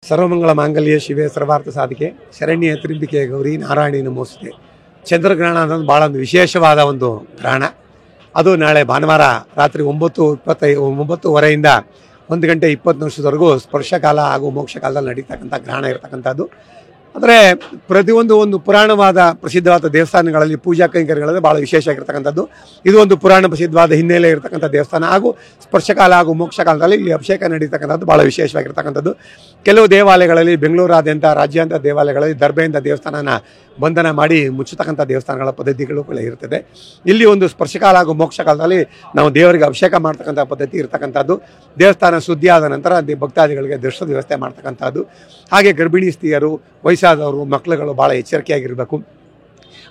ಸರ್ವಮಂಗಳ ಮಾಂಗಲ್ಯ ಶಿವೆ ಸರ್ವಾರ್ಥ ಸಾಧಿಕೆ ಶರಣ್ಯ ತ್ರಿಂಬಿಕೆ ಗೌರಿ ನಾರಾಯಣಿ ನಮೋಸ್ತುತೆ. ಚಂದ್ರಗ್ರಹಣ ಅನ್ನೋದು ಭಾಳ ಒಂದು ವಿಶೇಷವಾದ ಒಂದು ಗ್ರಹಣ. ಅದು ನಾಳೆ ಭಾನುವಾರ ರಾತ್ರಿ 9:25 1 ಗಂಟೆ 20 ನಿಮಿಷದವರೆಗೂ ಸ್ಪರ್ಶಕಾಲ ಹಾಗೂ ಮೋಕ್ಷಕಾಲದಲ್ಲಿ ನಡೀತಕ್ಕಂಥ ಗ್ರಹಣ ಇರತಕ್ಕಂಥದ್ದು. ಅಂದರೆ ಪ್ರತಿಯೊಂದು ಪುರಾಣವಾದ ಪ್ರಸಿದ್ಧವಾದ ದೇವಸ್ಥಾನಗಳಲ್ಲಿ ಪೂಜಾ ಕೈಂಕರ್ಯಗಳಲ್ಲಿ ಭಾಳ ವಿಶೇಷ ಆಗಿರ್ತಕ್ಕಂಥದ್ದು. ಇದು ಒಂದು ಪುರಾಣ ಪ್ರಸಿದ್ಧವಾದ ಹಿನ್ನೆಲೆ ಇರತಕ್ಕಂಥ ದೇವಸ್ಥಾನ ಹಾಗೂ ಸ್ಪರ್ಶಕಾಲ ಹಾಗೂ ಮೋಕ್ಷಕಾಲದಲ್ಲಿ ಇಲ್ಲಿ ಅಭಿಷೇಕ ನಡೀತಕ್ಕಂಥದ್ದು ಭಾಳ ವಿಶೇಷವಾಗಿರ್ತಕ್ಕಂಥದ್ದು. ಕೆಲವು ದೇವಾಲಯಗಳಲ್ಲಿ ಬೆಂಗಳೂರಾದ್ಯಂತ ರಾಜ್ಯಾಂತ ದೇವಾಲಯಗಳಲ್ಲಿ ದರ್ಬೆಯಿಂದ ದೇವಸ್ಥಾನನ ಬಂಧನ ಮಾಡಿ ಮುಚ್ಚತಕ್ಕಂಥ ದೇವಸ್ಥಾನಗಳ ಪದ್ಧತಿಗಳು ಕೂಡ ಇರ್ತದೆ. ಇಲ್ಲಿ ಒಂದು ಸ್ಪರ್ಶಕಾಲ ಹಾಗೂ ಮೋಕ್ಷಕಾಲದಲ್ಲಿ ನಾವು ದೇವರಿಗೆ ಅಭಿಷೇಕ ಮಾಡ್ತಕ್ಕಂಥ ಪದ್ಧತಿ ಇರ್ತಕ್ಕಂಥದ್ದು. ದೇವಸ್ಥಾನ ಶುದ್ಧಿ ಆದ ನಂತರ ಭಕ್ತಾದಿಗಳಿಗೆ ದರ್ಶನದ ವ್ಯವಸ್ಥೆ ಮಾಡ್ತಕ್ಕಂಥದ್ದು. ಹಾಗೆ ಗರ್ಭಿಣಿ ಸ್ತ್ರೀಯರು, ವಯಸ್ಸಾದವರು, ಮಕ್ಕಳುಗಳು ಭಾಳ ಎಚ್ಚರಿಕೆಯಾಗಿರಬೇಕು.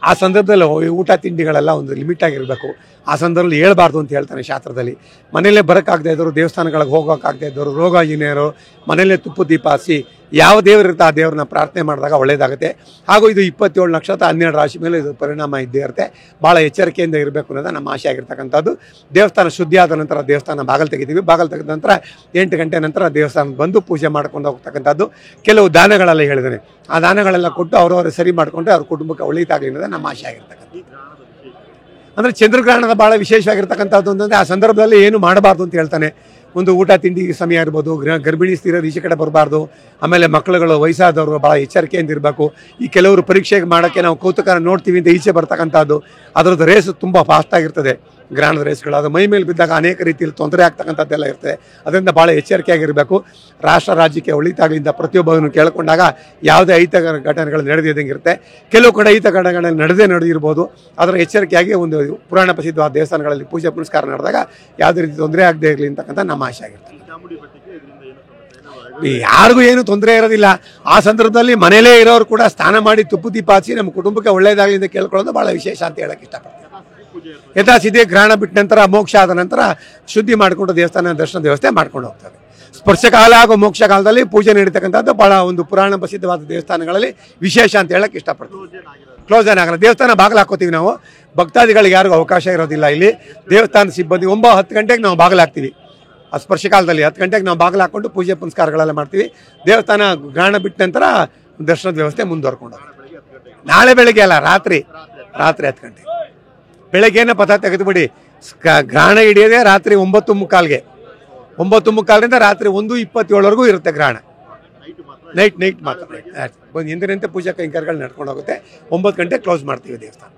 ಆ ಸಂದರ್ಭದಲ್ಲಿ ಊಟ ತಿಂಡಿಗಳೆಲ್ಲ ಒಂದು ಲಿಮಿಟ್ ಆಗಿರಬೇಕು. ಆ ಸಂದರ್ಭದಲ್ಲಿ ಹೇಳ್ಬಾರ್ದು ಅಂತ ಹೇಳ್ತಾನೆ ಶಾಸ್ತ್ರದಲ್ಲಿ. ಮನೆಯಲ್ಲೇ ಬರೋಕ್ಕಾಗದೇ ಇದ್ದವರು, ದೇವಸ್ಥಾನಗಳಿಗೆ ಹೋಗೋಕ್ಕಾಗದೇ ಇದ್ದವರು, ರೋಗಾಜಿನೆಯರು ಮನೆಯಲ್ಲೇ ತುಪ್ಪ ದೀಪ ಹಚ್ಚಿ ಯಾವ ದೇವರಿರುತ್ತೆ ಆ ದೇವ್ರನ್ನ ಪ್ರಾರ್ಥನೆ ಮಾಡಿದಾಗ ಒಳ್ಳೆಯದಾಗುತ್ತೆ. ಹಾಗೂ ಇದು 27 ನಕ್ಷತ್ರ 12 ರಾಶಿ ಮೇಲೆ ಇದು ಪರಿಣಾಮ ಇದ್ದೇ ಇರುತ್ತೆ. ಭಾಳ ಎಚ್ಚರಿಕೆಯಿಂದ ಇರಬೇಕು ಅನ್ನೋದು ನಮ್ಮ ಆಶೆ ಆಗಿರ್ತಕ್ಕಂಥದ್ದು. ದೇವಸ್ಥಾನ ಶುದ್ಧಿ ಆದ ನಂತರ ದೇವಸ್ಥಾನ ಬಾಗಿಲು ತೆಗಿತೀವಿ. ಬಾಗಿಲು ತೆಗೆದ ನಂತರ 8 ಗಂಟೆ ನಂತರ ದೇವಸ್ಥಾನಕ್ಕೆ ಬಂದು ಪೂಜೆ ಮಾಡ್ಕೊಂಡು ಹೋಗ್ತಕ್ಕಂಥದ್ದು. ಕೆಲವು ದಾನಗಳೆಲ್ಲ ಹೇಳಿದ್ದೇನೆ, ಆ ದಾನಗಳೆಲ್ಲ ಕೊಟ್ಟು ಅವರವರು ಸರಿ ಮಾಡಿಕೊಂಡ್ರೆ ಅವ್ರ ಕುಟುಂಬಕ್ಕೆ ಒಳ್ಳೆಯದಾಗಲಿ ಅನ್ನೋದು ನಮ್ಮ ಆಶೆ ಆಗಿರ್ತಕ್ಕಂಥದ್ದು. ಅಂದರೆ ಚಂದ್ರಗ್ರಹಣದ ಭಾಳ ವಿಶೇಷವಾಗಿರ್ತಕ್ಕಂಥದ್ದು ಅಂತಂದರೆ ಆ ಸಂದರ್ಭದಲ್ಲಿ ಏನು ಮಾಡಬಾರ್ದು ಅಂತ ಹೇಳ್ತಾನೆ. ಒಂದು ಊಟ ತಿಂಡಿ ಸಮಯ ಇರ್ಬೋದು, ಗರ್ಭಿಣಿ ಸ್ತ್ರೀಯರು ಈಚೆ ಕಡೆ ಬರಬಾರ್ದು. ಆಮೇಲೆ ಮಕ್ಕಳುಗಳು, ವಯಸ್ಸಾದವರು ಭಾಳ ಎಚ್ಚರಿಕೆಯಿಂದ ಇರಬೇಕು. ಈ ಕೆಲವರು ಪರೀಕ್ಷೆಗೆ ಮಾಡೋಕ್ಕೆ ನಾವು ಕೌತುಕ ನೋಡ್ತೀವಿ ಅಂತ ಈಚೆ ಬರ್ತಕ್ಕಂಥದ್ದು, ಅದರದ್ದು ರೇಸು ತುಂಬ ಫಾಸ್ಟಾಗಿರ್ತದೆ. ಗ್ರಹಣದ ರೇಸ್ಗಳು ಅದು ಮೈ ಮೇಲೆ ಬಿದ್ದಾಗ ಅನೇಕ ರೀತಿಯಲ್ಲಿ ತೊಂದರೆ ಆಗ್ತಕ್ಕಂಥದ್ದೆಲ್ಲ ಇರ್ತದೆ. ಅದರಿಂದ ಭಾಳ ಎಚ್ಚರಿಕೆಯಾಗಿರಬೇಕು. ರಾಷ್ಟ್ರ ರಾಜ್ಯಕ್ಕೆ ಒಳಿತಾಗಲಿಂದ ಪ್ರತಿಯೊಬ್ಬವನ್ನು ಕೇಳಿಕೊಂಡಾಗ ಯಾವುದೇ ಅಹಿತ ಘಟನೆಗಳು ನಡೆದಿದ್ದಂಗೆ ಇರುತ್ತೆ. ಕೆಲವು ಕಡೆ ಅಹಿತ ಘಟನೆಗಳು ನಡೆದಿರ್ಬೋದು. ಅದರ ಎಚ್ಚರಿಕೆಯಾಗಿ ಒಂದು ಪುರಾಣ ಪ್ರಸಿದ್ಧವಾದ ದೇವಸ್ಥಾನಗಳಲ್ಲಿ ಪೂಜೆ ಪುನಸ್ಕಾರ ನಡೆದಾಗ ಯಾವುದೇ ರೀತಿ ತೊಂದರೆ ಆಗದೆ ಇರಲಿ ಅಂತಕ್ಕಂಥ ನಮ್ಮ ಆಶೆ ಆಗಿರ್ತದೆ. ಯಾರಿಗೂ ಏನು ತೊಂದರೆ ಇರೋದಿಲ್ಲ. ಆ ಸಂದರ್ಭದಲ್ಲಿ ಮನೇಲೇ ಇರೋರು ಕೂಡ ಸ್ನಾನ ಮಾಡಿ ತುಪ್ಪ ದೀಪ ಹಚ್ಚಿ ನಮ್ಮ ಕುಟುಂಬಕ್ಕೆ ಒಳ್ಳೆಯದಾಗಲಿ ಅಂತ ಕೇಳ್ಕೊಳ್ಳೋದು ಭಾಳ ವಿಶೇಷ ಅಂತ ಹೇಳಕ್ಕೆ ಇಷ್ಟಪಡ್ತೀನಿ. ಯಥಾಸ್ಥಿತಿ ಗ್ರಹಣ ಬಿಟ್ಟ ನಂತರ, ಮೋಕ್ಷ ಆದ ನಂತರ ಶುದ್ಧಿ ಮಾಡಿಕೊಂಡು ದೇವಸ್ಥಾನ ದರ್ಶನದ ವ್ಯವಸ್ಥೆ ಮಾಡ್ಕೊಂಡು ಹೋಗ್ತಾರೆ. ಸ್ಪರ್ಶಕಾಲ ಹಾಗೂ ಮೋಕ್ಷ ಕಾಲದಲ್ಲಿ ಪೂಜೆ ನಡೀತಕ್ಕಂಥದ್ದು ಭಾಳ ಒಂದು ಪುರಾಣ ಪ್ರಸಿದ್ಧವಾದ ದೇವಸ್ಥಾನಗಳಲ್ಲಿ ವಿಶೇಷ ಅಂತ ಹೇಳಕ್ಕೆ ಇಷ್ಟಪಡ್ತೀವಿ. ಕ್ಲೋಸ್ ಆಗಲ್ಲ. ದೇವಸ್ಥಾನ ಬಾಗಿಲು ಹಾಕೋತೀವಿ ನಾವು. ಭಕ್ತಾದಿಗಳಿಗೆ ಯಾರಿಗೂ ಅವಕಾಶ ಇರೋದಿಲ್ಲ. ಇಲ್ಲಿ ದೇವಸ್ಥಾನ ಸಿಬ್ಬಂದಿ 9-10 ಗಂಟೆಗೆ ನಾವು ಬಾಗಿಲು ಹಾಕ್ತೀವಿ. ಆ ಸ್ಪರ್ಶಕಾಲದಲ್ಲಿ 10 ಗಂಟೆಗೆ ನಾವು ಬಾಗಿಲು ಹಾಕ್ಕೊಂಡು ಪೂಜೆ ಪುನಸ್ಕಾರಗಳೆಲ್ಲ ಮಾಡ್ತೀವಿ. ದೇವಸ್ಥಾನ ಗ್ರಹಣ ಬಿಟ್ಟ ನಂತರ ದರ್ಶನದ ವ್ಯವಸ್ಥೆ ಮುಂದುವರ್ಕೊಂಡು ನಾಳೆ ಬೆಳಗ್ಗೆ ಅಲ್ಲ, ರಾತ್ರಿ 10 ಗಂಟೆ. ಬೆಳಗ್ಗೆನೇ ಪಥ ತೆಗೆದುಬಿಡಿ. ಗ್ರಹಣ ಹಿಡಿಯೋದೇ ರಾತ್ರಿ 9:45ಗೆ. 9:45ರಿಂದ ರಾತ್ರಿ 1:27ವರೆಗೂ ಇರುತ್ತೆ ಗ್ರಹಣ. ನೈಟ್ ಮಾತ್ರ. ಎಂದಿನಂತೆ ಪೂಜಾ ಕೈಂಕರ್ಯಗಳು ನಡ್ಕೊಂಡು ಹೋಗುತ್ತೆ. 9 ಗಂಟೆ ಕ್ಲೋಸ್ ಮಾಡ್ತೀವಿ ದೇವಸ್ಥಾನ.